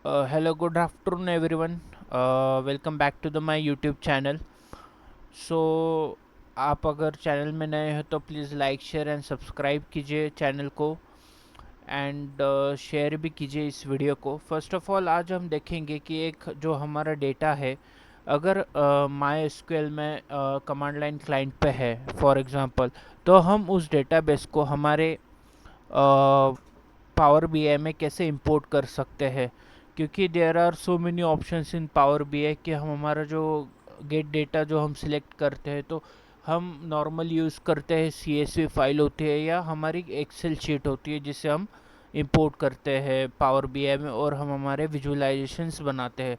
Hello, good afternoon, everyone. Welcome back to the my YouTube channel. So, आप अगर channel में नए हो तो please like share and subscribe कीजिए चैनल को एंड शेयर भी कीजिए इस वीडियो को। फर्स्ट ऑफ ऑल आज हम देखेंगे कि एक जो हमारा डेटा है, अगर माई एसक्यूएल में कमांड लाइन क्लाइंट पे है फॉर एग्जांपल, तो हम उस डेटाबेस को हमारे पावर बी आई में कैसे इंपोर्ट कर सकते हैं। क्योंकि there are so many options in power B I कि हम हमारा जो गेट डेटा जो हम सिलेक्ट करते हैं, तो हम नॉर्मल यूज़ करते हैं सी एस वी फाइल होती है या हमारी एक्सेल शीट होती है जिसे हम इंपोर्ट करते हैं पावर बी आई में और हम हमारे विजुअलाइजेशंस बनाते हैं।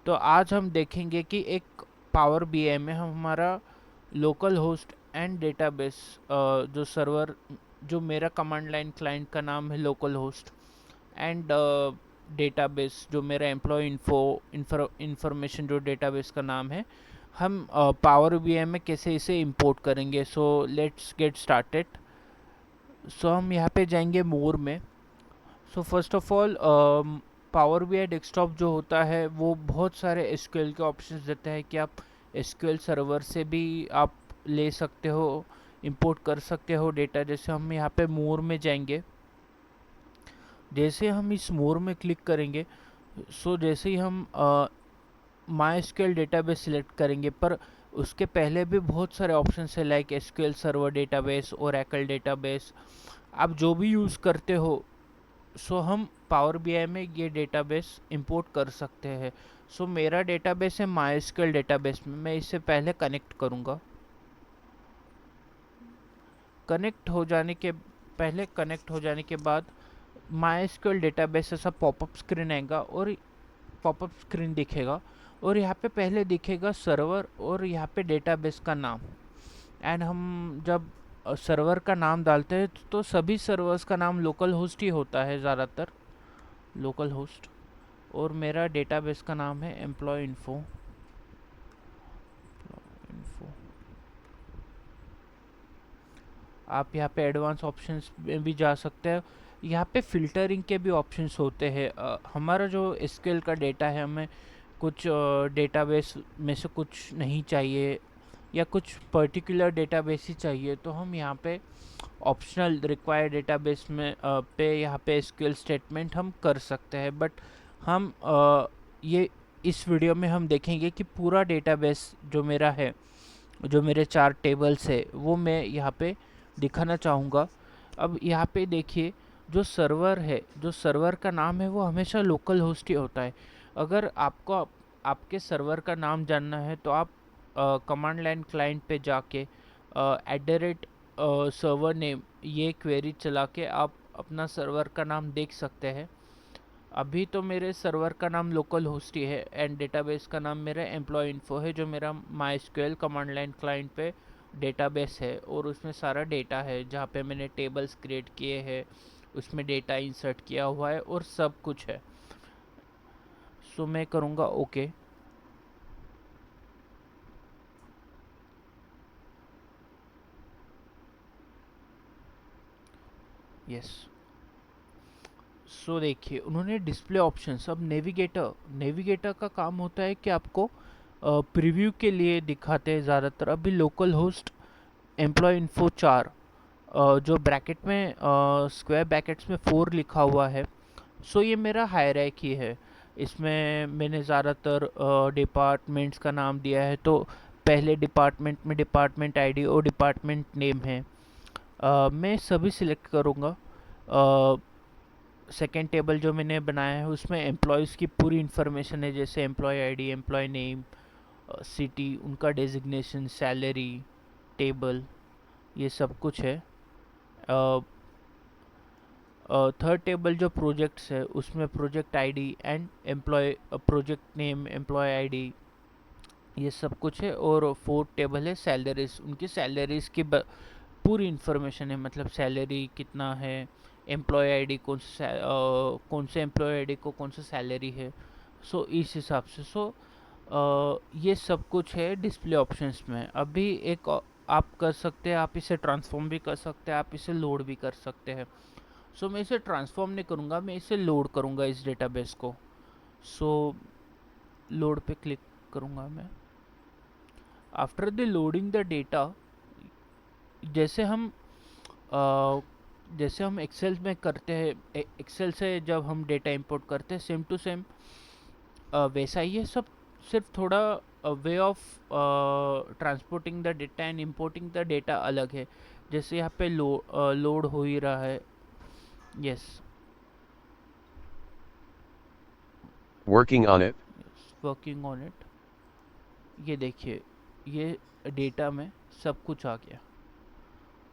तो आज हम देखेंगे कि एक पावर बी आई में हम हमारा लोकल होस्ट एंड डेटाबेस, जो सर्वर, जो मेरा कमांड लाइन क्लाइंट का नाम है लोकल होस्ट, एंड डेटाबेस जो मेरा एम्प्लॉय इंफॉर्मेशन जो डेटाबेस का नाम है, हम पावर बीआई में कैसे इसे इंपोर्ट करेंगे। So let's get started. So हम यहाँ पे जाएंगे मोर में। So first of all Power BI desktop जो होता है वो बहुत सारे एसक्यूएल के ऑप्शंस देता है कि आप एसक्यूएल सर्वर से भी आप ले सकते हो, इंपोर्ट कर सकते हो डेटा। जैसे हम यहाँ पे मोर में जाएंगे, जैसे हम इस मोर में क्लिक करेंगे, सो जैसे ही हम माई एसक्यूएल डेटाबेस सिलेक्ट करेंगे, पर उसके पहले भी बहुत सारे ऑप्शन है like SQL server database, Oracle database, आप जो भी यूज़ करते हो। सो हम पावर बीआई में ये डेटाबेस इंपोर्ट कर सकते हैं। सो मेरा डेटाबेस है माई एसक्यूएल डेटाबेस में, मैं इससे पहले कनेक्ट करूँगा। कनेक्ट हो जाने के बाद माई एसक्यूएल डेटाबेस ऐसा पॉपअप स्क्रीन आएगा और पॉपअप स्क्रीन दिखेगा, और यहाँ पे पहले दिखेगा सर्वर और यहाँ पे डेटाबेस का नाम। एंड हम जब सर्वर का नाम डालते हैं तो सभी सर्वर्स का नाम लोकल होस्ट ही होता है ज़्यादातर, लोकल होस्ट। और मेरा डेटाबेस का नाम है एम्प्लॉय इन्फो। आप यहाँ पे एडवांस ऑप्शंस में भी जा सकते हैं। यहाँ पे फ़िल्टरिंग के भी ऑप्शंस होते हैं। हमारा जो एसक्यूएल का डेटा है, हमें कुछ डेटाबेस में से कुछ नहीं चाहिए या कुछ पर्टिकुलर डेटाबेस ही चाहिए, तो हम यहाँ पे ऑप्शनल रिक्वायर्ड डेटाबेस में पे यहाँ पे एसक्यूएल स्टेटमेंट हम कर सकते हैं। बट हम ये इस वीडियो में हम देखेंगे कि पूरा डेटाबेस जो मेरा है, जो मेरे 4 टेबल्स है, वो मैं यहाँ पे दिखाना चाहूँगा। अब यहाँ पे देखिए, जो सर्वर है, जो सर्वर का नाम है वो हमेशा लोकल होस्ट ही होता है। अगर आपको आपके सर्वर का नाम जानना है तो आप कमांड लाइन क्लाइंट पे जाके सर्वर नेम ये क्वेरी चला के आप अपना सर्वर का नाम देख सकते हैं। अभी तो मेरे सर्वर का नाम लोकल होस्ट ही है एंड डेटाबेस का नाम मेरा एम्प्लॉय इन्फो है, जो मेरा my SQL command line client पे डेटाबेस है, और उसमें सारा डेटा है जहाँ पे मैंने टेबल्स क्रिएट किए हैं, उसमें डेटा इंसर्ट किया हुआ है और सब कुछ है। सो मैं करूँगा ओके। यस। सो देखिए, उन्होंने डिस्प्ले ऑप्शंस, अब नेविगेटर का काम होता है कि आपको प्रीव्यू के लिए दिखाते हैं ज़्यादातर। अभी लोकल होस्ट एम्प्लॉय इन्फो 4, जो ब्रैकेट में स्क्वायर ब्रैकेट्स में 4 लिखा हुआ है, सो ये मेरा हायरार्की है। इसमें मैंने ज़्यादातर डिपार्टमेंट्स का नाम दिया है, तो पहले डिपार्टमेंट में डिपार्टमेंट आईडी और डिपार्टमेंट नेम है। मैं सभी सिलेक्ट करूँगा। सेकेंड टेबल जो मैंने बनाया है उसमें एम्प्लॉयज़ की पूरी इन्फॉर्मेशन है, जैसे employee ID, employee name, city, उनका डेजिग्नेशन, सैलरी, टेबल, ये सब कुछ है। थर्ड टेबल जो प्रोजेक्ट्स है उसमें project ID and employee, project name, employee ID, ये सब कुछ है। और फोर्थ टेबल है सैलरीज, उनकी सैलरीज की पूरी इन्फॉर्मेशन है, मतलब सैलरी कितना है, एम्प्लॉय आईडी कौन से एम्प्लॉय आईडी को कौन सा सैलरी है। सो इस हिसाब से ये सब कुछ है डिस्प्ले ऑप्शंस में। अभी एक आप कर सकते हैं, आप इसे ट्रांसफॉर्म भी कर सकते हैं, आप इसे लोड भी कर सकते हैं। सो मैं इसे ट्रांसफॉर्म नहीं करूँगा, मैं इसे लोड करूँगा इस डेटाबेस को। सो लोड पे क्लिक करूँगा मैं। After the loading the data, जैसे हम अ, जैसे हम एक्सेल में करते हैं, एक्सेल से जब हम डेटा इंपोर्ट करते हैं सेम टू सेम वैसा ही है सब। सिर्फ थोड़ा way of transporting the data and importing the data अलग है। जैसे यहाँ पे लोड हो ही रहा है। Yes, Working on it. Working on it. ये देखिए, ये डेटा में सब कुछ आ गया।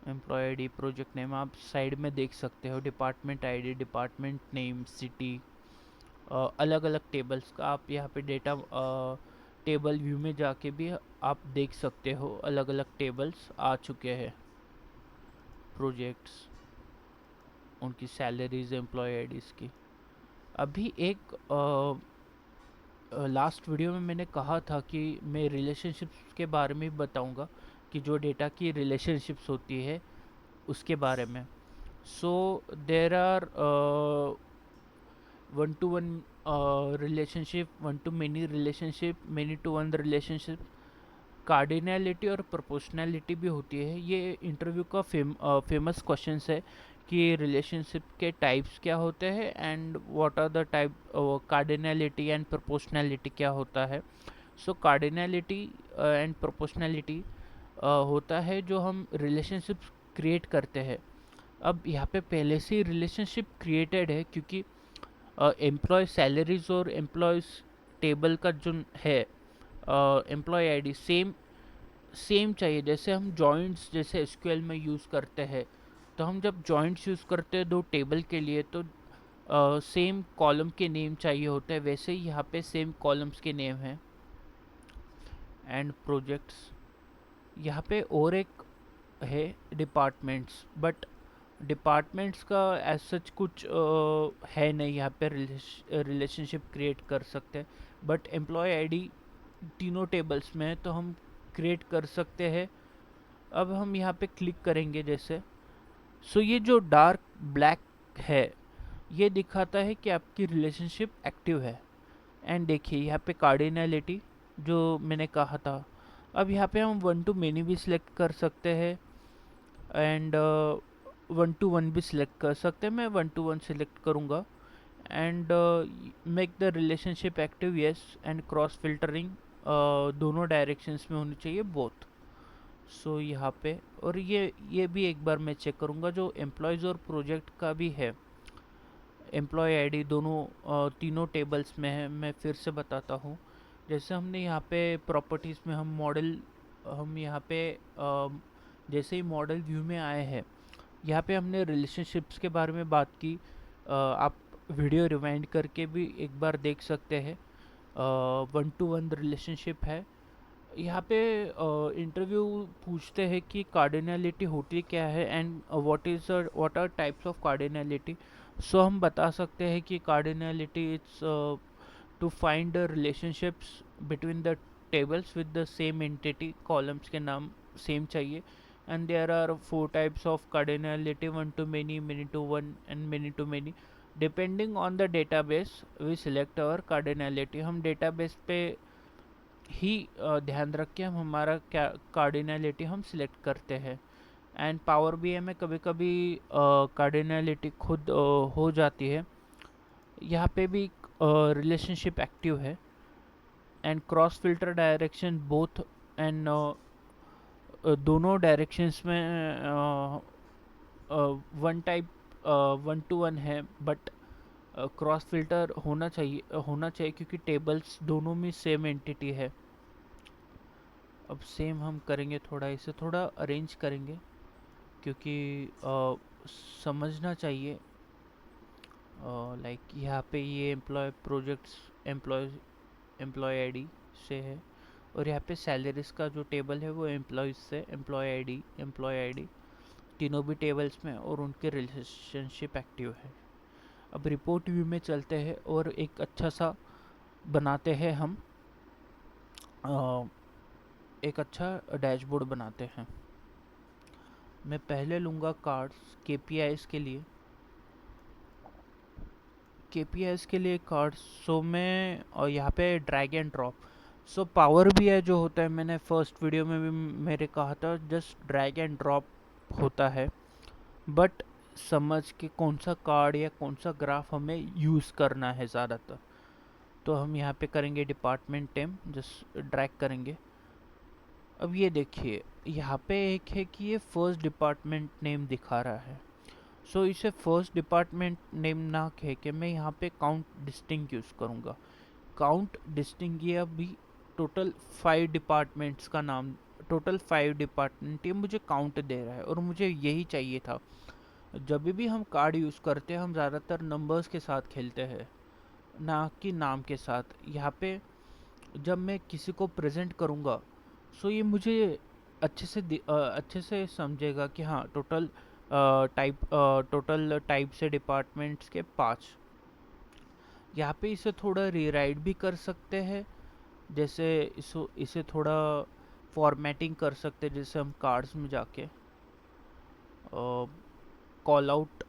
एम्प्लॉय आईडी, प्रोजेक्ट नेम, आप साइड में देख सकते हो, department ID, department name, city, अलग अलग टेबल्स का आप यहाँ पे डेटा टेबल व्यू में जाके भी आप देख सकते हो, अलग अलग टेबल्स आ चुके हैं। प्रोजेक्ट्स, उनकी सैलरीज, एम्प्लॉय आईडीज़ की। अभी एक लास्ट वीडियो में मैंने कहा था कि मैं रिलेशनशिप्स के बारे में बताऊंगा, कि जो डेटा की रिलेशनशिप्स होती है उसके बारे में। So there are one to one relationship, one to many relationship, many to one relationship, cardinality और प्रोपोर्शनैलिटी भी होती है। ये इंटरव्यू का फेमस क्वेश्चंस है कि रिलेशनशिप के टाइप्स क्या होते हैं and what are the type, cardinality and proportionality क्या होता है। सो कार्डिनैलिटी एंड प्रोपोर्शनैलिटी होता है जो हम रिलेशनशिप क्रिएट करते हैं। अब यहाँ पे पहले से ही रिलेशनशिप क्रिएटेड है, क्योंकि एम्प्लॉय सैलरीज और एम्प्लॉयज़ टेबल का जो है एम्प्लॉय आईडी सेम सेम चाहिए। जैसे हम जॉइंट्स जैसे एसक्यूएल में यूज़ करते हैं, तो हम जब जॉइंट्स यूज़ करते हैं दो टेबल के लिए, तो सेम कॉलम के नेम चाहिए होते हैं। वैसे ही यहाँ पे सेम कॉलम्स के नेम हैं। एंड प्रोजेक्ट्स, यहाँ पे और एक है डिपार्टमेंट्स, बट डिपार्टमेंट्स का एज सच कुछ है नहीं यहाँ पे रिलेशनशिप क्रिएट कर सकते हैं। बट एम्प्लॉय आईडी तीनों टेबल्स में है तो हम क्रिएट कर सकते हैं। अब हम यहाँ पे क्लिक करेंगे जैसे, सो ये जो डार्क ब्लैक है ये दिखाता है कि आपकी रिलेशनशिप एक्टिव है। एंड देखिए यहाँ पे कार्डिनैलिटी जो मैंने कहा था। अब यहाँ पे हम वन टू मेनी भी सिलेक्ट कर सकते हैं एंड वन टू वन भी सिलेक्ट कर सकते हैं। मैं वन टू वन सिलेक्ट करूँगा। And make the relationship active, yes, and cross filtering दोनों डायरेक्शंस में होनी चाहिए, बोथ। सो यहाँ पे, और ये भी एक बार मैं चेक करूँगा जो एम्प्लॉयज़ और प्रोजेक्ट का भी है। एम्प्लॉय आईडी दोनों तीनों टेबल्स में है। मैं फिर से बताता हूँ, जैसे हमने यहाँ पे प्रॉपर्टीज़ में हम मॉडल, हम यहाँ पे जैसे ही मॉडल व्यू में आए हैं, यहाँ पे हमने रिलेशनशिप्स के बारे में बात की। आप वीडियो रिवाइंड करके भी एक बार देख सकते हैं। वन टू वन रिलेशनशिप है। यहाँ पे इंटरव्यू पूछते हैं कि कार्डिनैलिटी होती क्या है and what are types of cardinality. So हम बता सकते हैं कि cardinality it's to find the relationships between the tables with the same entity, columns के नाम सेम चाहिए। And there are four types of cardinality, one to many, many to one and many to many. Depending on the database we select our cardinality. हम database पे ही ध्यान रख के हम हमारा क्या कार्डिनैलिटी हम सिलेक्ट करते हैं। एंड पावर बी में कभी कभी कार्डिनैलिटी खुद हो जाती है। यहाँ पे भी रिलेशनशिप एक्टिव है। And cross filter direction both, and दोनों डायरेक्शंस में one type one to one है, बट क्रॉस फिल्टर होना चाहिए क्योंकि टेबल्स दोनों में सेम एंटिटी है। अब सेम हम करेंगे, थोड़ा इसे थोड़ा अरेंज करेंगे क्योंकि समझना चाहिए। लाइक यहाँ पे ये एम्प्लॉय प्रोजेक्ट्स एम्प्लॉय आईडी से है, और यहाँ पे सैलरीज का जो टेबल है वो एम्प्लॉयज से एम्प्लॉय आईडी तीनों भी टेबल्स में, और उनके रिलेशनशिप एक्टिव है। अब रिपोर्ट व्यू में चलते हैं और एक अच्छा सा बनाते हैं हम, एक अच्छा डैशबोर्ड बनाते हैं। मैं पहले लूँगा कार्ड्स केपीआईज के लिए। केपीएस के लिए कार्ड, सो मैं और यहाँ पे drag and drop. So power भी है जो होता है, मैंने फर्स्ट वीडियो में भी मेरे कहा था, जस्ट ड्रैग एंड ड्रॉप होता है। बट समझ के कौन सा कार्ड या कौन सा ग्राफ हमें यूज़ करना है ज़्यादातर, तो हम यहाँ पे करेंगे डिपार्टमेंट टेम, जस्ट ड्रैग करेंगे। अब ये देखिए यहाँ पे एक है कि ये फर्स्ट डिपार्टमेंट नेम दिखा रहा है। सो इसे फर्स्ट डिपार्टमेंट नेम ना कह के मैं यहाँ पे काउंट डिस्टिंग यूज़ करूँगा। काउंट डिस्टिंग ये अभी टोटल 5 डिपार्टमेंट्स का नाम, टोटल 5 डिपार्टमेंट ये मुझे काउंट दे रहा है और मुझे यही चाहिए था। जब भी हम कार्ड यूज़ करते हैं हम ज़्यादातर नंबर्स के साथ खेलते हैं, ना कि नाम के साथ। यहाँ पे जब मैं किसी को प्रेजेंट करूँगा सो ये मुझे अच्छे से समझेगा कि हाँ टोटल टाइप से डिपार्टमेंट्स के 5। यहाँ पे इसे थोड़ा रीराइट भी कर सकते हैं, जैसे इसे थोड़ा फॉर्मेटिंग कर सकते हैं, जैसे हम कार्ड्स में जाके कॉल आउट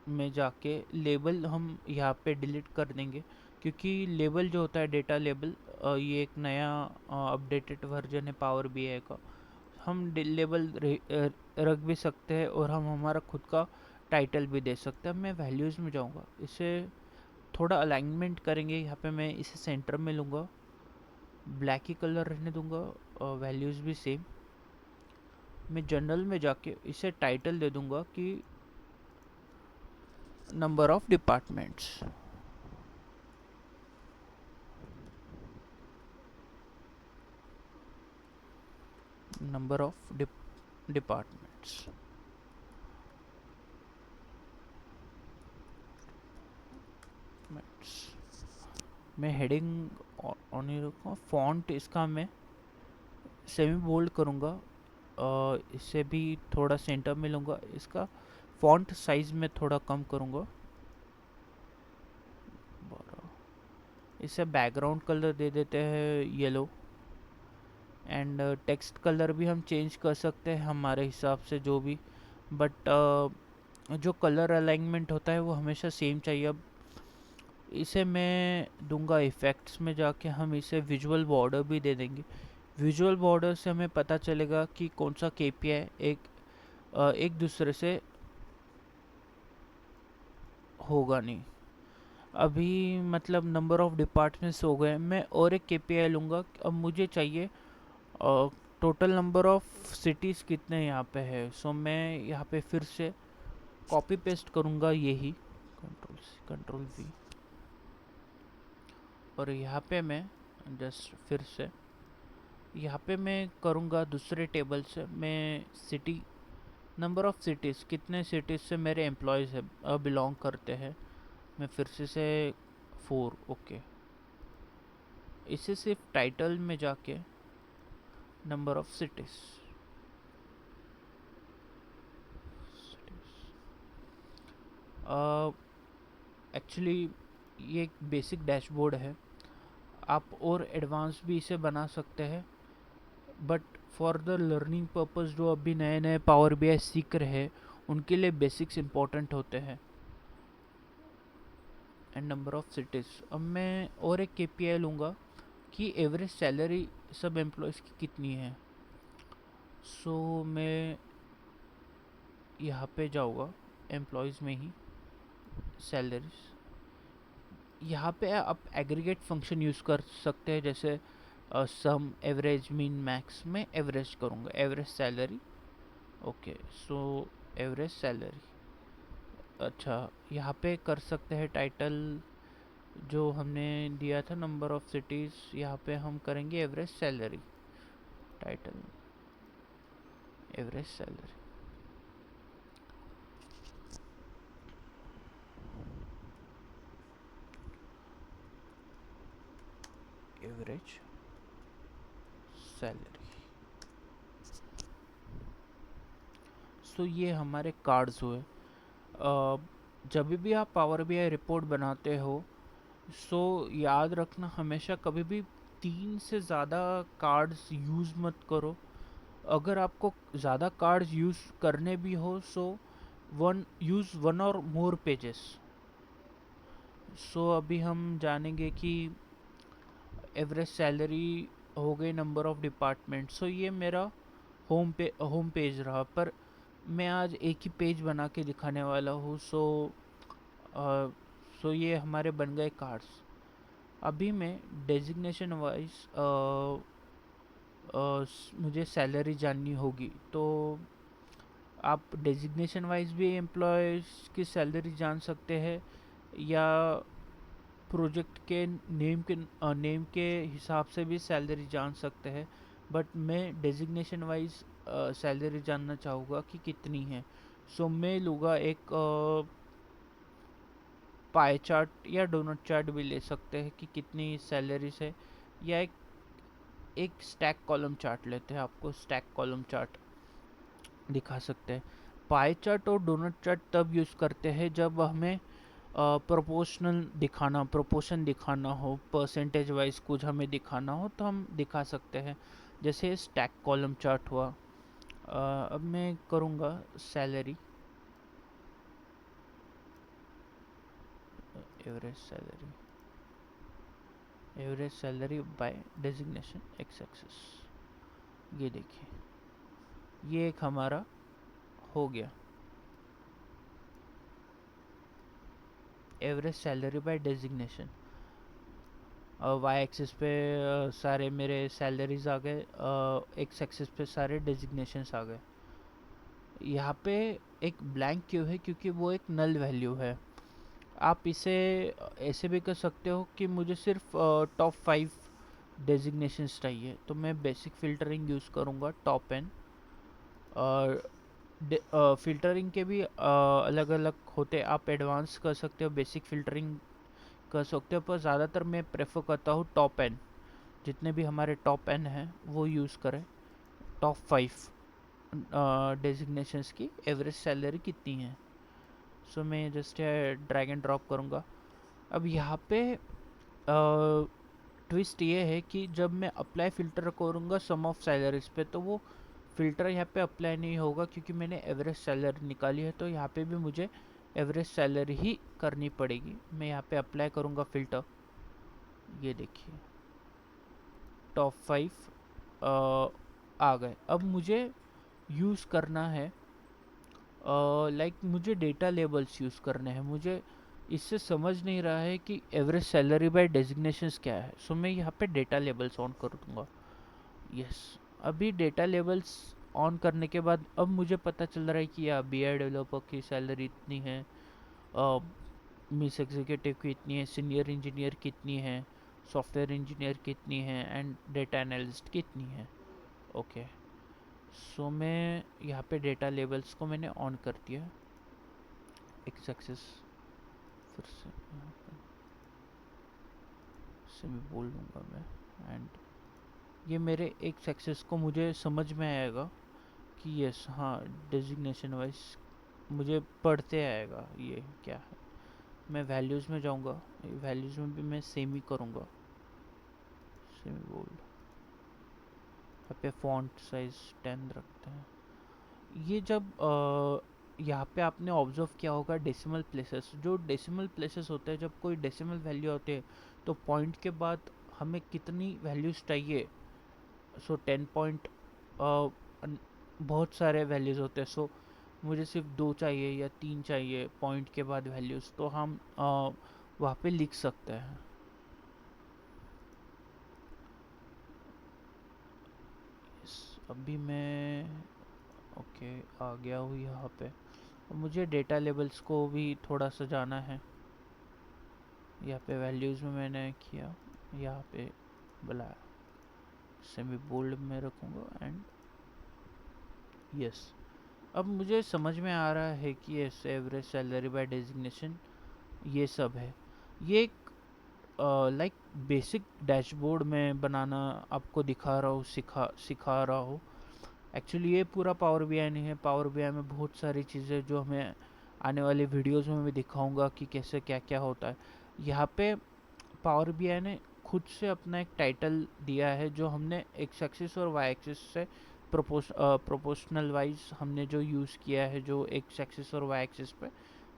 में जाके लेबल हम यहाँ पे डिलीट कर देंगे, क्योंकि लेबल जो होता है डेटा लेबल, ये एक नया अपडेटेड वर्जन है पावर बीआई का। हम लेबल रख भी सकते हैं और हम हमारा खुद का टाइटल भी दे सकते हैं। मैं वैल्यूज़ में जाऊँगा, इसे थोड़ा अलाइनमेंट करेंगे। यहाँ पे मैं इसे सेंटर में लूँगा, ब्लैक ही कलर रहने दूँगा, वैल्यूज़ भी सेम। मैं जनरल में जाके इसे टाइटल दे दूँगा कि number of departments. Number of departments. मैं हेडिंग ऑन ही रखूँगा। फॉन्ट इसका मैं सेमी बोल्ड करूँगा, इसे भी थोड़ा सेंटर में लूँगा। इसका फॉन्ट साइज में थोड़ा कम करूँगा। इसे बैकग्राउंड कलर दे देते हैं येलो, एंड टेक्स्ट कलर भी हम चेंज कर सकते हैं हमारे हिसाब से जो भी, बट जो कलर अलाइनमेंट होता है वो हमेशा सेम चाहिए। अब इसे मैं दूंगा इफ़ेक्ट्स में जाके, हम इसे विजुअल बॉर्डर भी दे देंगे। विजुअल बॉर्डर से हमें पता चलेगा कि कौन सा केपीआई एक दूसरे से होगा नहीं। अभी मतलब नंबर ऑफ डिपार्टमेंट्स हो गए, मैं और एक केपीआई लूँगा। अब मुझे चाहिए टोटल नंबर ऑफ सिटीज़ कितने यहाँ पे है। सो मैं यहाँ पे फिर से कॉपी पेस्ट करूँगा यही, कंट्रोल सी कंट्रोल वी, और यहाँ पे मैं जस्ट फिर से यहाँ पे मैं करूँगा दूसरे टेबल से, मैं सिटी नंबर ऑफ सिटीज़, कितने सिटीज़ से मेरे एम्प्लॉयज़ है बिलोंग करते हैं, मैं फिर से 4। ओके, इसे सिर्फ टाइटल में जाके नंबर ऑफ सिटीज़, एक्चुअली ये एक बेसिक डैशबोर्ड है, आप और एडवांस भी इसे बना सकते हैं, but for the learning purpose जो अभी नए नए पावर बीआई सीख रहे हैं उनके लिए बेसिक्स इम्पोर्टेंट होते हैं। एंड नंबर ऑफ सिटीज़, अब मैं और एक केपीआई लूँगा कि एवरेज सैलरी सब एम्प्लॉयज़ की कितनी है। सो मैं यहाँ पे जाऊँगा एम्प्लॉयज़ में ही, सैलरीज। यहाँ पे आप एग्रीगेट फंक्शन यूज़ कर सकते हैं, जैसे सम, एवरेज, मीन, मैक्स। में एवरेज करूँगा, average salary. Okay, so average salary. अच्छा, यहाँ पे कर सकते हैं टाइटल जो हमने दिया था नंबर ऑफ सिटीज़, यहाँ पे हम करेंगे average salary, title average salary. Average salary. So ये हमारे कार्ड्स हुए। जब भी आप पावर बीआई रिपोर्ट बनाते हो सो याद रखना हमेशा कभी भी 3 से ज़्यादा कार्ड्स यूज़ मत करो। अगर आपको ज़्यादा कार्ड्स यूज़ करने भी हो सो वन और मोर पेजेस। सो अभी हम जानेंगे कि एवरेज सैलरी हो गई, नंबर ऑफ़ डिपार्टमेंट। सो ये मेरा होम पेज रहा, पर मैं आज एक ही पेज बना के दिखाने वाला हूँ। सो ये हमारे बन गए कार्ड्स। अभी मैं डेजिग्नेशन वाइज मुझे सैलरी जाननी होगी, तो आप डेजिग्नेशन वाइज भी एम्प्लॉयज़ की सैलरी जान सकते हैं, या प्रोजेक्ट के नेम के हिसाब से भी सैलरी जान सकते हैं। बट मैं डेजिग्नेशन वाइज सैलरी जानना चाहूँगा कि कितनी है। सो मैं लूँगा एक पाई चार्ट या डोनट चार्ट भी ले सकते हैं कि कितनी सैलरीज है, या एक स्टैक कॉलम चार्ट लेते हैं, आपको स्टैक कॉलम चार्ट दिखा सकते हैं। पाई चार्ट और डोनट चार्ट तब यूज़ करते हैं जब हमें प्रोपोर्शन दिखाना हो, परसेंटेज वाइज कुछ हमें दिखाना हो, तो हम दिखा सकते हैं। जैसे स्टैक कॉलम चार्ट हुआ। अब मैं करूँगा salary, average salary, average salary by designation X axis. ये देखिए, ये एक हमारा हो गया average salary by designation. Y axis पे सारे मेरे सैलरीज आ गए, एक्स एक्सिस पे सारे डेजिग्नेशंस आ गए। यहाँ पे एक ब्लैंक क्यों है? क्योंकि वो एक नल वैल्यू है। आप इसे ऐसे भी कर सकते हो कि मुझे सिर्फ टॉप 5 डेजिग्नेशंस चाहिए, तो मैं बेसिक फ़िल्टरिंग यूज़ करूँगा, टॉप एन। और फ़िल्टरिंग के भी अलग अलग होते, आप एडवांस कर सकते हो, बेसिक फ़िल्टरिंग कर सकते हो, पर ज़्यादातर मैं प्रेफर करता हूँ टॉप एन। जितने भी हमारे टॉप एन हैं वो यूज़ करें। टॉप 5 डेजिग्नेशंस की एवरेज सैलरी कितनी है। सो मैं जस्ट ड्रैग एंड ड्रॉप करूँगा। अब यहाँ पे ट्विस्ट ये है कि जब मैं अप्लाई फ़िल्टर करूँगा सम ऑफ सैलरीज पे, तो वो फ़िल्टर यहाँ पे अप्लाई नहीं होगा, क्योंकि मैंने एवरेज सैलरी निकाली है। तो यहाँ पे भी मुझे एवरेज सैलरी ही करनी पड़ेगी। मैं यहाँ पे अप्लाई करूँगा फ़िल्टर। ये देखिए, टॉप 5 आ गए। अब मुझे यूज़ करना है, लाइक मुझे डेटा लेबल्स यूज़ करने हैं। मुझे इससे समझ नहीं रहा है कि एवरेज सैलरी बाय डेजिग्नेशंस क्या है। सो मैं यहाँ पे डेटा लेबल्स ऑन कर दूँगा। यस, अभी डेटा लेबल्स ऑन करने के बाद अब मुझे पता चल रहा है कि या बी आई डेवलपर की सैलरी इतनी है, मिस एग्जीक्यूटिव की इतनी है, सीनियर इंजीनियर कितनी है, सॉफ्टवेयर इंजीनियर कितनी है, एंड डेटा एनालिस्ट कितनी है। ओके, सो मैं यहाँ पे डेटा लेबल्स को मैंने ऑन कर दिया। एक्स एक्सिस फिर से यहाँ पे से भी बोल लूँगा मैं, एंड ये मेरे एक्स एक्सिस को मुझे समझ में आएगा कि यस, हाँ, डेजिग्नेशन वाइज मुझे पढ़ते आएगा ये क्या है। मैं वैल्यूज़ में जाऊँगा, वैल्यूज़ में भी मैं सेम ही करूँगा, सेमी बोल्ड। यहाँ पे फॉन्ट साइज 10 रखते हैं। ये जब यहाँ पे आपने ऑब्जर्व किया होगा डेसिमल प्लेसेस, जो डेसिमल प्लेसेस होते हैं, जब कोई डेसिमल वैल्यू होती है, तो पॉइंट के बाद हमें कितनी वैल्यूज़ चाहिए। सो 10 पॉइंट बहुत सारे वैल्यूज़ होते हैं। सो मुझे सिर्फ 2 चाहिए या 3 चाहिए पॉइंट के बाद वैल्यूज़, तो हम वहाँ पे लिख सकते हैं। अभी मैं ओके आ गया हूँ यहाँ पे। मुझे डेटा लेबल्स को भी थोड़ा सा जाना है। यहाँ पे वैल्यूज़ में मैंने किया, यहाँ पे बुलाया, सेमी बोल्ड में रखूँगा, एंड यस। अब मुझे समझ में आ रहा है कि yes, average salary by designation ये सब है। ये एक लाइक बेसिक डैशबोर्ड में बनाना आपको दिखा रहा हूँ, सिखा रहा हूँ। एक्चुअली ये पूरा पावर बीआई नहीं है। पावर बीआई में बहुत सारी चीज़ें जो हमें आने वाले वीडियोस में मैं दिखाऊंगा कि कैसे क्या क्या होता है। यहाँ पे पावर बीआई ने खुद से अपना एक टाइटल दिया है, जो हमने एक्स एक्सिस और वाई एक्सिस से प्रोपोर्शनल वाइज हमने जो यूज़ किया है, जो एक्स एक्सिस और वाई एक्सिस पे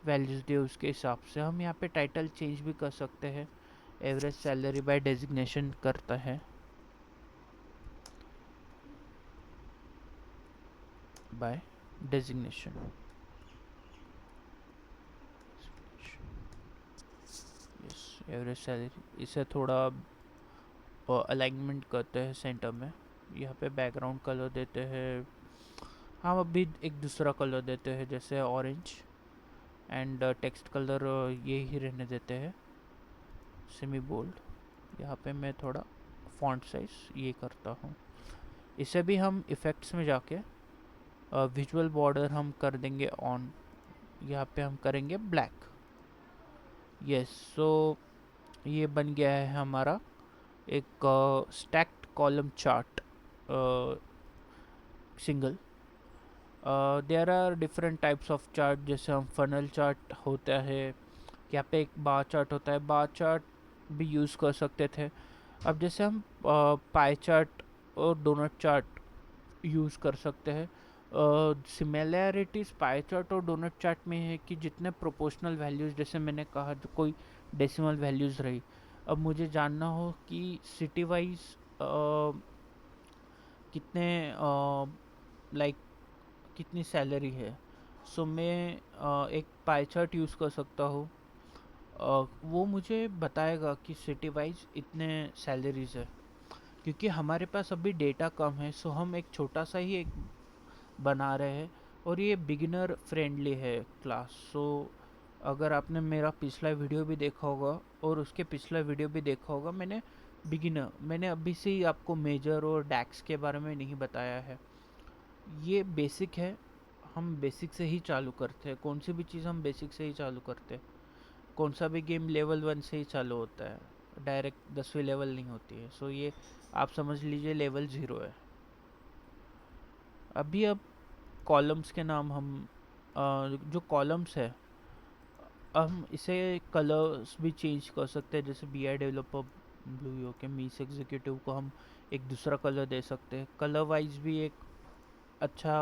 वैल्यूज़ दिए उसके हिसाब से। हम यहाँ पे टाइटल चेंज भी कर सकते हैं। एवरेज सैलरी बाय डेजिग्नेशन करता है, by designation. Yes, average salary. इसे थोड़ा अलाइनमेंट करते हैं सेंटर में। यहाँ पे बैकग्राउंड कलर देते हैं, हम अभी एक दूसरा कलर देते हैं जैसे ऑरेंज, एंड टेक्स्ट कलर ये ही रहने देते हैं, सेमी बोल्ड। यहाँ पे मैं थोड़ा फॉन्ट साइज ये करता हूँ। इसे भी हम इफ़ेक्ट्स में जाके विजुअल बॉर्डर हम कर देंगे ऑन। यहाँ पे हम करेंगे ब्लैक। यस, सो ये बन गया है हमारा एक stacked column chart single. There are different types of chart, जैसे हम फनल चार्ट होता है, यहाँ पे एक बार चार्ट होता है, बार चार्ट भी यूज़ कर सकते थे। अब जैसे हम पाई चार्ट और डोनट चार्ट यूज़ कर सकते हैं। सिमिलैरिटीज़ पाई चार्ट और डोनट चार्ट में है कि जितने प्रोपोर्शनल वैल्यूज़, जैसे मैंने कहा जो कोई डेसिमल वैल्यूज़ रही, अब मुझे जानना हो कि सिटी वाइज कितने लाइक कितनी सैलरी है, सो मैं एक पाई चार्ट यूज़ कर सकता हूँ। वो मुझे बताएगा कि सिटी वाइज इतने सैलरीज है। क्योंकि हमारे पास अभी डेटा कम है, सो हम एक छोटा सा ही एक बना रहे हैं, और ये बिगिनर फ्रेंडली है क्लास। सो अगर आपने मेरा पिछला वीडियो भी देखा होगा और उसके पिछला वीडियो भी देखा होगा, मैंने अभी से ही आपको मेजर और डैक्स के बारे में नहीं बताया है। ये बेसिक है, हम बेसिक से ही चालू करते हैं। कौन सी भी चीज़ हम बेसिक से ही चालू करते हैं। कौन सा भी गेम लेवल 1 से ही चालू होता है, डायरेक्ट 10वीं लेवल नहीं होती है। सो ये आप समझ लीजिए लेवल 0 है अभी। अब कॉलम्स के नाम हम जो कॉलम्स है, हम इसे कलर्स भी चेंज कर सकते हैं। जैसे बी आई डेवलपर ब्लू हो के मीस एग्जीक्यूटिव को हम एक दूसरा कलर दे सकते हैं। कलर वाइज भी एक अच्छा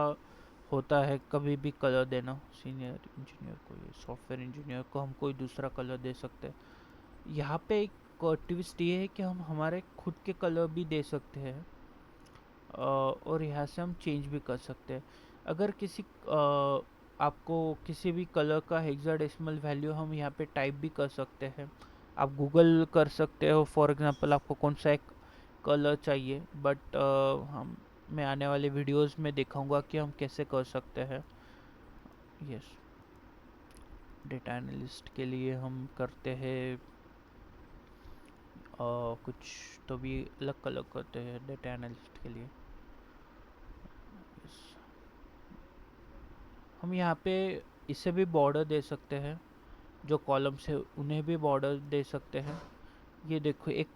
होता है कभी भी कलर देना। सीनियर इंजीनियर को, ये सॉफ्टवेयर इंजीनियर को हम कोई दूसरा कलर दे सकते हैं। यहाँ पे एक ट्विस्ट ये है कि हम हमारे खुद के कलर भी दे सकते हैं, और यहाँ से हम चेंज भी कर सकते हैं। अगर आपको किसी भी कलर का हेक्साडेसिमल वैल्यू हम यहाँ पे टाइप भी कर सकते हैं। आप गूगल कर सकते हो फॉर एग्जांपल आपको कौन सा एक कलर चाहिए, बट हम मैं आने वाले वीडियोस में दिखाऊंगा कि हम कैसे कर सकते हैं। यस, डेटा एनालिस्ट के लिए हम करते हैं कुछ तो भी अलग कलर करते हैं डेटा एनालिस्ट के लिए। yes. हम यहाँ पे इसे भी बॉर्डर दे सकते हैं, जो कॉलम्स है उन्हें भी बॉर्डर दे सकते हैं। ये देखो एक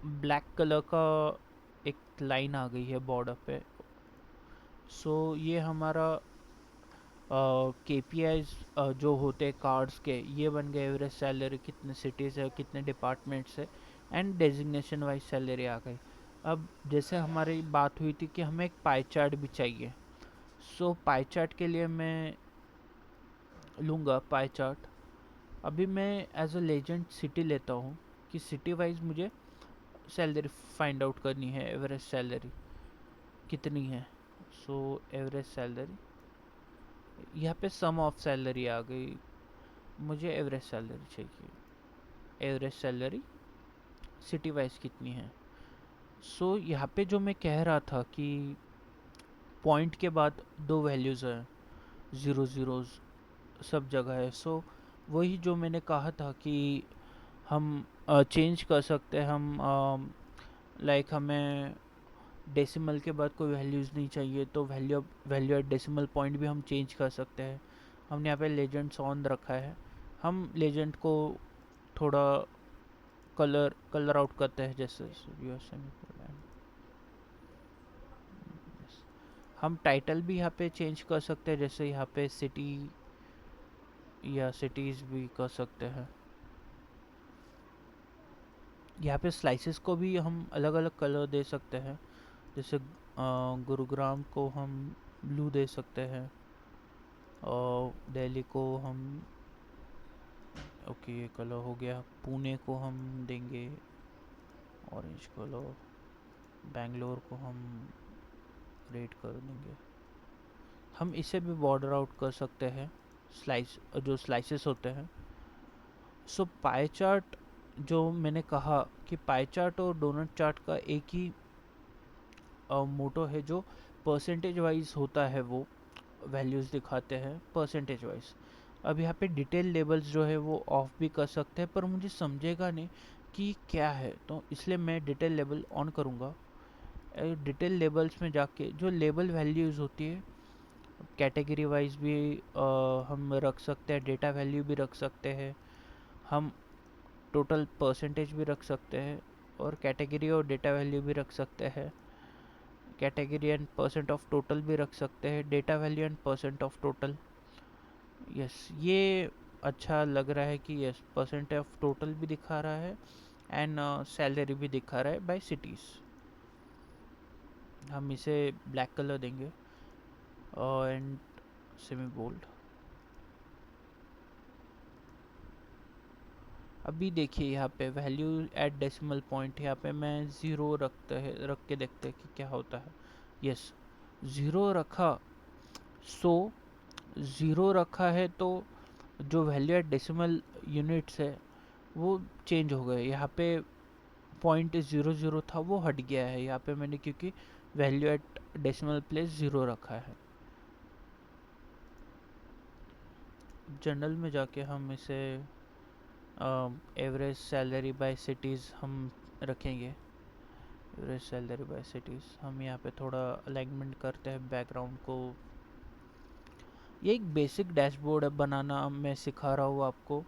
ब्लैक कलर का एक लाइन आ गई है बॉर्डर पे। सो ये हमारा KPIs जो होते हैं कार्ड्स के, ये बन गए। एवरेज सैलरी, कितने सिटीज़ है, कितने डिपार्टमेंट्स है, एंड डेजिग्नेशन वाइज सैलरी आ गई। अब जैसे हमारी बात हुई थी कि हमें एक पाई चार्ट भी चाहिए। सो पाई चार्ट के लिए मैं लूँगा पाई चार्ट। अभी मैं एज अ लेजेंड सिटी लेता हूँ कि सिटी वाइज मुझे सैलरी फाइंड आउट करनी है, एवरेज सैलरी कितनी है। सो एवरेज सैलरी, यहाँ पे सम ऑफ सैलरी आ गई, मुझे एवरेज सैलरी चाहिए। एवरेज सैलरी सिटी वाइज कितनी है। सो यहाँ पे जो मैं कह रहा था कि पॉइंट के बाद दो वैल्यूज़ हैं, ज़ीरो ज़ीरोज़ सब जगह है। सो वही जो मैंने कहा था कि हम चेंज कर सकते हैं। हम लाइक हमें डेसिमल के बाद कोई वैल्यूज़ नहीं चाहिए, तो वैल्यू एट डेसिमल पॉइंट भी हम चेंज कर सकते हैं। हमने यहाँ पे लेजेंड्स ऑन रखा है। हम लेजेंड को थोड़ा कलर आउट करते हैं, जैसे हम टाइटल भी यहाँ पे चेंज कर सकते हैं, जैसे यहाँ पे सिटी या सिटीज़ भी कर सकते हैं। यहाँ पे स्लाइसेस को भी हम अलग अलग कलर दे सकते हैं, जैसे गुरुग्राम को हम ब्लू दे सकते हैं, और दिल्ली को हम ओके, ये कलर हो गया। पुणे को हम देंगे ऑरेंज कलर, बेंगलोर को हम रेड कर देंगे। हम इसे भी बॉर्डर आउट कर सकते हैं, स्लाइस जो स्लाइसेस होते हैं। सो पाई चार्ट, जो मैंने कहा कि पाई चार्ट और डोनट चार्ट का एक ही मोटो है, जो परसेंटेज वाइज होता है, वो वैल्यूज़ दिखाते हैं परसेंटेज वाइज। अब यहाँ पे डिटेल लेबल्स जो है वो ऑफ भी कर सकते हैं, पर मुझे समझेगा नहीं कि क्या है, तो इसलिए मैं डिटेल लेबल ऑन करूँगा। डिटेल लेबल्स में जाके जो लेबल वैल्यूज़ होती है, कैटेगरी वाइज भी हम रख सकते हैं, डेटा वैल्यू भी रख सकते हैं, हम टोटल परसेंटेज भी रख सकते हैं, और कैटेगरी और डेटा वैल्यू भी रख सकते हैं, category and percent of total भी रख सकते हैं, data value and percent of total. Yes, ये अच्छा लग रहा है कि यस, परसेंट ऑफ टोटल भी दिखा रहा है एंड सैलरी भी दिखा रहा है बाय सिटीज़। हम इसे ब्लैक कलर देंगे एंड सेमी बोल्ड। अभी देखिए यहाँ पे वैल्यू एट डेसिमल पॉइंट, यहाँ पे मैं ज़ीरो रख के देखते हैं कि क्या होता है। यस, ज़ीरो रखा। सो ज़ीरो रखा है तो जो वैल्यू एट डेसिमल यूनिट्स है वो चेंज हो गए। यहाँ पे पॉइंट ज़ीरो ज़ीरो था, वो हट गया है यहाँ पे मैंने, क्योंकि value at decimal place zero रखा है। जनरल में जाके हम इसे एवरेज सैलरी बाय सिटीज़ हम रखेंगे। एवरेज सैलरी बाय सिटीज़ हम यहाँ पे थोड़ा अलाइनमेंट करते हैं बैकग्राउंड को। ये एक बेसिक डैशबोर्ड है बनाना, मैं सिखा रहा हूँ आपको,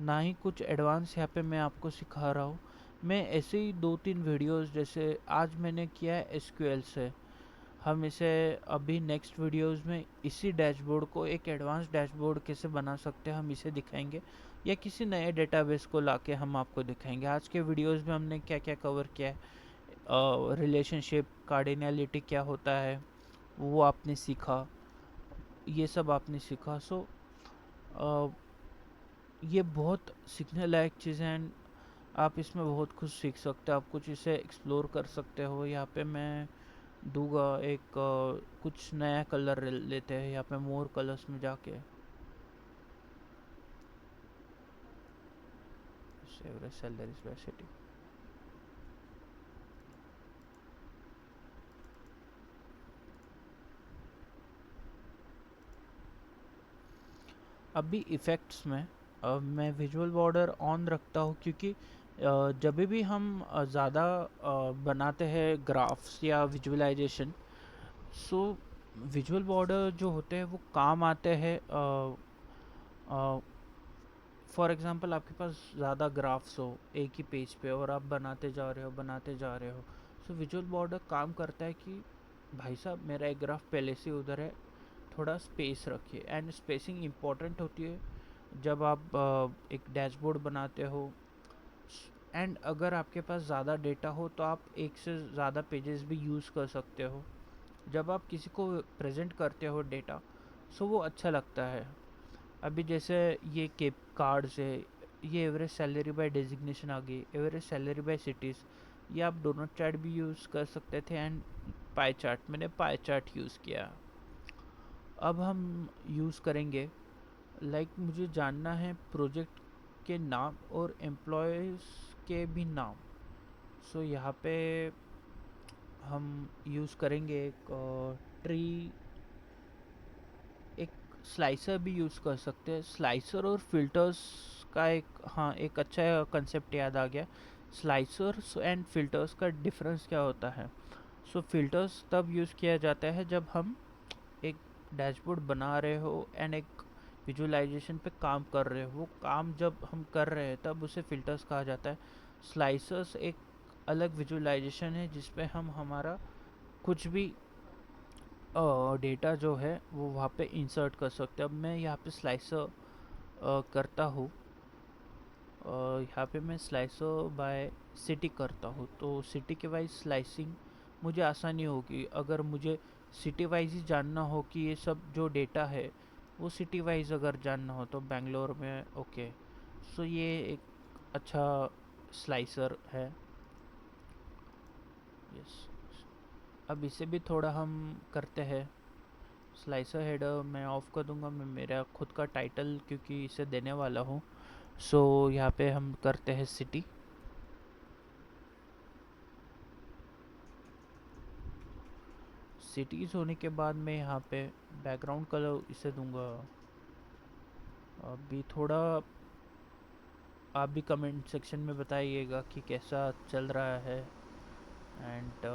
ना ही कुछ एडवांस यहाँ पे मैं आपको सिखा रहा हूँ। मैं ऐसे ही 2-3 वीडियोस, जैसे आज मैंने किया है एसक्यूएल से, हम इसे अभी नेक्स्ट वीडियोस में इसी डैशबोर्ड को एक एडवांस डैशबोर्ड कैसे बना सकते हैं हम इसे दिखाएंगे, या किसी नए डेटाबेस को लाके हम आपको दिखाएंगे। आज के वीडियोस में हमने क्या क्या कवर किया है, रिलेशनशिप, कार्डिनलिटी क्या होता है वो आपने सीखा, ये सब आपने सीखा। सो ये बहुत सीखने लायक चीज़ें हैं, आप इसमें बहुत कुछ सीख सकते हो, आप कुछ इसे एक्सप्लोर कर सकते हो। यहाँ पे मैं दूंगा एक कुछ नया कलर लेते हैं यहाँ पे मोर कलर्स में जाके, एवरेज सैलरीज बाय सिटी। अभी इफ़ेक्ट्स में मैं विजुअल बॉर्डर ऑन रखता हूँ, क्योंकि जब भी हम ज़्यादा बनाते हैं ग्राफ्स या विजुअलाइजेशन, सो विजुअल बॉर्डर जो होते हैं वो काम आते हैं। फॉर एग्जांपल आपके पास ज़्यादा ग्राफ्स हो एक ही पेज पे और आप बनाते जा रहे हो, सो विजुअल बॉर्डर काम करता है कि भाई साहब मेरा एक ग्राफ पहले से उधर है, थोड़ा स्पेस रखिए। एंड स्पेसिंग इम्पॉर्टेंट होती है जब आप एक डैशबोर्ड बनाते हो। एंड अगर आपके पास ज़्यादा डेटा हो तो आप एक से ज़्यादा पेजेस भी यूज़ कर सकते हो। जब आप किसी को प्रेजेंट करते हो डेटा, सो वो अच्छा लगता है। अभी जैसे ये केप कार्ड्स है, ये एवरेज सैलरी बाय डेजिग्नेशन आ गई, एवरेज सैलरी बाय सिटीज़, ये आप दोनों चार्ट भी यूज़ कर सकते थे। एंड पाई चार्ट, मैंने पाई चार्ट यूज़ किया। अब हम यूज़ करेंगे, मुझे जानना है प्रोजेक्ट के नाम और एम्प्लॉयज़ के भी नाम। सो यहाँ पे हम यूज़ करेंगे एक ट्री, एक स्लाइसर भी यूज़ कर सकते हैं। स्लाइसर और फिल्टर्स का एक, हाँ, एक अच्छा कंसेप्ट याद आ गया। स्लाइसर्स एंड फिल्टर्स का डिफरेंस क्या होता है। सो फिल्टर्स तब यूज़ किया जाता है जब हम एक डैशबोर्ड बना रहे हो एंड एक विजुअलाइजेशन पे काम कर रहे हो, वो काम जब हम कर रहे हैं तब उसे फिल्टर्स कहा जाता है। स्लाइसर्स एक अलग विजुअलाइजेशन है जिसपे हम हमारा कुछ भी डेटा जो है वो वहाँ पे इंसर्ट कर सकते हैं। अब मैं यहाँ पे स्लाइसर करता हूँ, यहाँ पे मैं स्लाइसर बाय सिटी करता हूँ, तो सिटी के वाइज स्लाइसिंग मुझे आसानी होगी। अगर मुझे सिटी वाइज ही जानना हो कि ये सब जो डेटा है वो सिटी वाइज अगर जानना हो, तो बेंगलोर में ओके, सो ये एक अच्छा स्लाइसर है। यस, अब इसे भी थोड़ा हम करते हैं। स्लाइसर हेडर मैं ऑफ कर दूंगा, मैं मेरा खुद का टाइटल क्योंकि इसे देने वाला हूँ। सो यहाँ पे हम करते हैं सिटी। सिटीज़ होने के बाद मैं यहाँ पे बैकग्राउंड कलर इसे दूंगा। अभी थोड़ा आप भी कमेंट सेक्शन में बताइएगा कि कैसा चल रहा है। एंड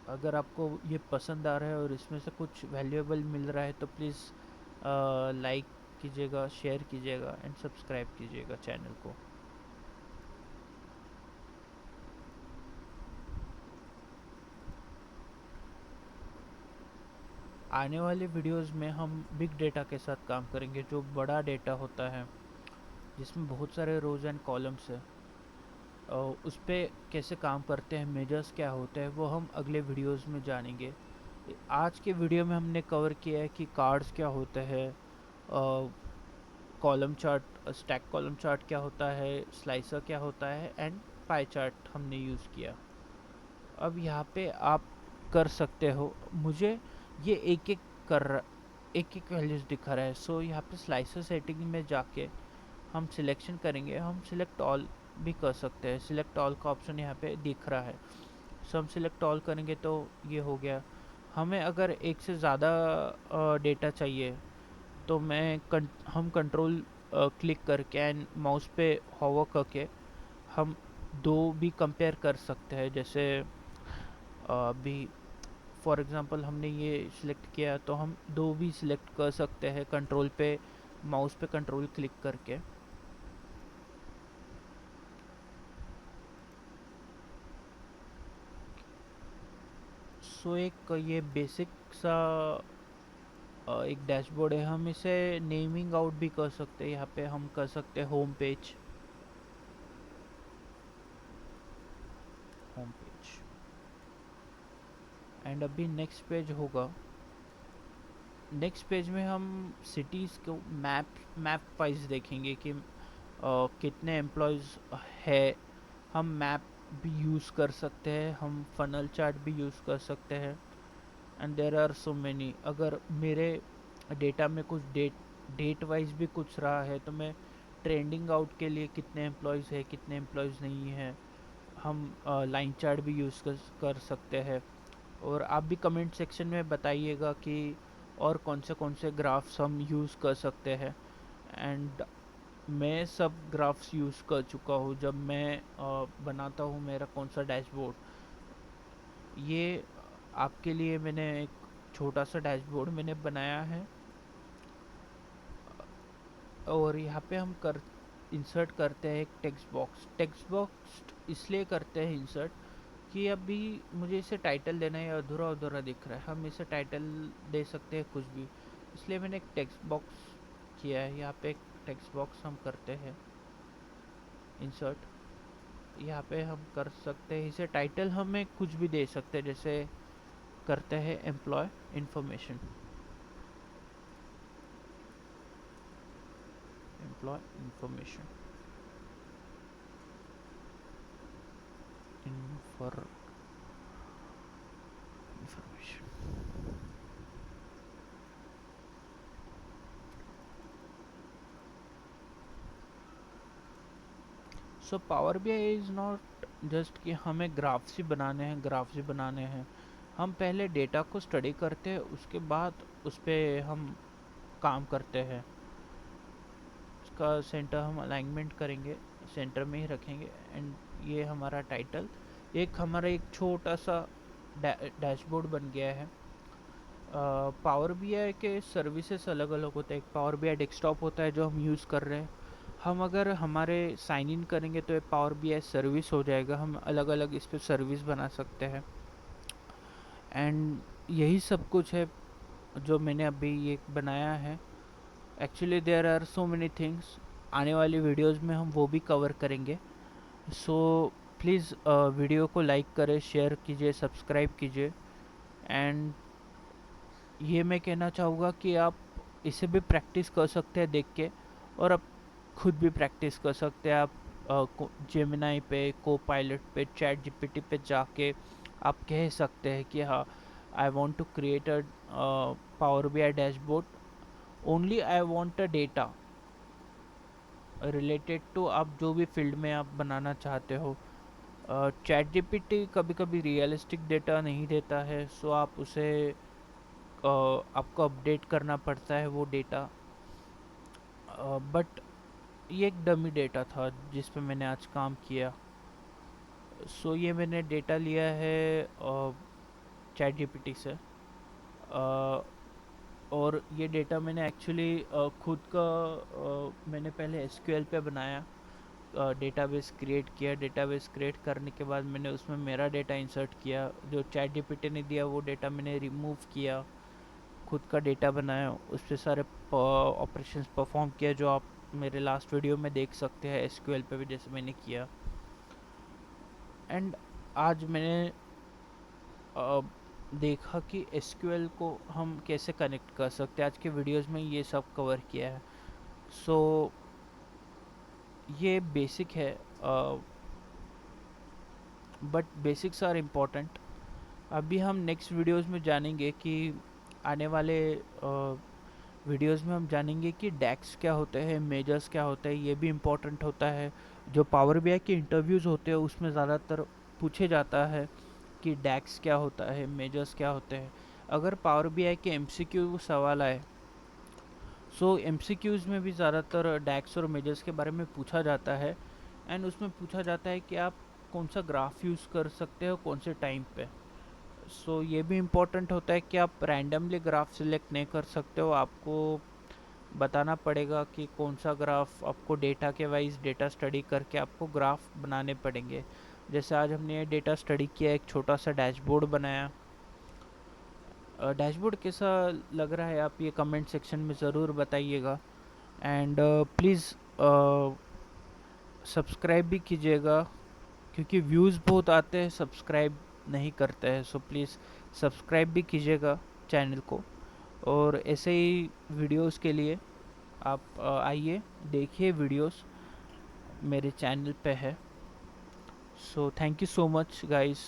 अगर आपको ये पसंद आ रहा है और इसमें से कुछ वैल्यूएबल मिल रहा है तो प्लीज़ लाइक कीजिएगा, शेयर कीजिएगा एंड सब्सक्राइब कीजिएगा चैनल को। आने वाले वीडियोस में हम बिग डेटा के साथ काम करेंगे, जो बड़ा डेटा होता है जिसमें बहुत सारे रोज एंड कॉलम्स है। उस पर कैसे काम करते हैं, मेजर्स क्या होते हैं, वो हम अगले वीडियोस में जानेंगे। आज के वीडियो में हमने कवर किया है कि कार्ड्स क्या होते हैं, column chart, stack column chart क्या होता है, स्लाइसर क्या होता है एंड पाई चार्ट हमने यूज़ किया। अब यहाँ पे आप कर सकते हो, मुझे ये एक एक कर एक एक वैल्यूज़ दिखा रहा है। सो यहाँ पे स्लाइसर सेटिंग में जाके हम सिलेक्शन करेंगे, हम सिलेक्ट ऑल भी कर सकते हैं। सिलेक्ट ऑल का ऑप्शन यहाँ पे दिख रहा है। सो हम सिलेक्ट ऑल करेंगे तो ये हो गया। हमें अगर एक से ज़्यादा डेटा चाहिए तो हम कंट्रोल क्लिक करके एंड माउस पे होवर करके हम दो भी कंपेयर कर सकते हैं। जैसे अभी फॉर एग्जांपल हमने ये सिलेक्ट किया तो हम दो भी सिलेक्ट कर सकते हैं कंट्रोल पे, माउस पे कंट्रोल क्लिक करके। सो एक ये बेसिक सा एक डैशबोर्ड है। हम इसे नेमिंग आउट भी कर सकते हैं। यहाँ पे हम कर सकते हैं home page, home page and अभी नेक्स्ट पेज होगा। नेक्स्ट पेज में हम सिटीज़ को मैप वाइज देखेंगे कि कितने एम्प्लॉयज़ है। हम मैप भी यूज़ कर सकते हैं, हम फनल चार्ट भी यूज़ कर सकते हैं and there are so many. अगर मेरे डेटा में कुछ डेट वाइज भी कुछ रहा है तो मैं ट्रेंडिंग आउट के लिए कितने एम्प्लॉयज़ है कितने एम्प्लॉयज़ नहीं है, हम लाइन चार्ट भी यूज़ कर सकते हैं। और आप भी कमेंट सेक्शन में बताइएगा कि और कौन से ग्राफ्स हम यूज़ कर सकते हैं। एंड मैं सब ग्राफ्स यूज़ कर चुका हूँ जब मैं बनाता हूँ मेरा कौन सा डैशबोर्ड। ये आपके लिए मैंने एक छोटा सा डैशबोर्ड मैंने बनाया है। और यहाँ पे हम इंसर्ट करते हैं एक टेक्स्ट बॉक्स। टेक्स्ट बॉक्स इसलिए करते हैं इंसर्ट कि अभी मुझे इसे टाइटल देना है, अधूरा अधूरा दिख रहा है, हम इसे टाइटल दे सकते हैं कुछ भी। इसलिए मैंने एक टेक्स्ट बॉक्स किया है। यहाँ पे एक टेक्स्ट बॉक्स हम करते हैं इंसर्ट। यहाँ पे हम कर सकते हैं इसे टाइटल हमें कुछ भी दे सकते हैं। जैसे करते हैं employee information, employee information information. So power B is इज़ नॉट जस्ट कि हमें ग्राफ्स ही बनाने हैं, ग्राफ्स ही बनाने हैं। हम पहले डेटा को स्टडी करते हैं, उसके बाद उस पर हम काम करते हैं। उसका सेंटर हम अलाइनमेंट करेंगे, सेंटर में ही रखेंगे एंड ये हमारा टाइटल, एक हमारा एक छोटा सा डैशबोर्ड बन गया है। पावर बी आई के सर्विसेज अलग अलग होते हैं। एक पावर बी आई डेस्कटॉप होता है जो हम यूज़ कर रहे हैं। हम अगर हमारे साइन इन करेंगे तो ये पावर बी आई सर्विस हो जाएगा। हम अलग अलग इस पर सर्विस बना सकते हैं एंड यही सब कुछ है जो मैंने अभी ये बनाया है। Actually there are so many things, आने वाली वीडियोस में हम वो भी कवर करेंगे। सो प्लीज़ वीडियो को लाइक करें, शेयर कीजिए, सब्सक्राइब कीजिए एंड ये मैं कहना चाहूँगा कि आप इसे भी प्रैक्टिस कर सकते हैं देख के। और अब खुद भी प्रैक्टिस कर सकते हैं आप। जेमिनाई पे, कोपायलट पे, चैट जीपीटी पे जाके आप कह सकते हैं कि हाँ, I want to create a power BI dashboard, only I want a data related to आप जो भी फील्ड में आप बनाना चाहते हो। चैट जीपीटी कभी कभी रियलिस्टिक डेटा नहीं देता है, सो आप उसे आपको अपडेट करना पड़ता है वो डेटा। बट ये एक डमी डेटा था जिस पे मैंने आज काम किया। सो ये मैंने डेटा लिया है चैट जीपीटी से। और ये डेटा मैंने एक्चुअली खुद का मैंने पहले एसक्यूएल पे बनाया, डेटाबेस क्रिएट किया। डेटाबेस क्रिएट करने के बाद मैंने उसमें मेरा डेटा इंसर्ट किया, जो चैट जीपीटी ने दिया वो डेटा मैंने रिमूव किया, खुद का डेटा बनाया, उस पर सारे ऑपरेशंस परफॉर्म किया जो आप मेरे लास्ट वीडियो में देख सकते हैं एसक्यूएल पे भी जैसे मैंने किया। एंड आज मैंने देखा कि एसक्यूएल को हम कैसे कनेक्ट कर सकते हैं। आज के वीडियोस में ये सब कवर किया है। सो ये बेसिक है, बट बेसिक्स आर इम्पोर्टेंट। अभी हम नेक्स्ट वीडियोस में जानेंगे कि आने वाले वीडियोस में हम जानेंगे कि डैक्स क्या होते हैं, मेजर्स क्या होते हैं, ये भी इम्पोर्टेंट होता है। जो पावर बीआई के इंटरव्यूज़ होते हैं उसमें ज़्यादातर पूछे जाता है कि डैक्स क्या होता है, मेजर्स क्या होते हैं। अगर पावर बीआई के एमसीक्यू सवाल आए, सो एमसीक्यूज़ में भी ज़्यादातर डैक्स और मेजर्स के बारे में पूछा जाता है। एंड उसमें पूछा जाता है कि आप कौन सा ग्राफ यूज़ कर सकते हो कौन से टाइम पे। सो ये भी इम्पोर्टेंट होता है कि आप रैंडमली ग्राफ सिलेक्ट नहीं कर सकते हो, आपको बताना पड़ेगा कि कौन सा ग्राफ आपको डेटा के वाइज डेटा स्टडी करके आपको ग्राफ बनाने पड़ेंगे। जैसे आज हमने ये डेटा स्टडी किया, एक छोटा सा डैशबोर्ड बनाया। डैशबोर्ड कैसा लग रहा है आप ये कमेंट सेक्शन में ज़रूर बताइएगा। एंड प्लीज़ सब्सक्राइब भी कीजिएगा, क्योंकि व्यूज़ बहुत आते हैं, सब्सक्राइब नहीं करते हैं। सो प्लीज़ सब्सक्राइब भी कीजिएगा चैनल को। और ऐसे ही वीडियोस के लिए आप आइए देखिए, वीडियोस मेरे चैनल पे है। So thank you so much guys.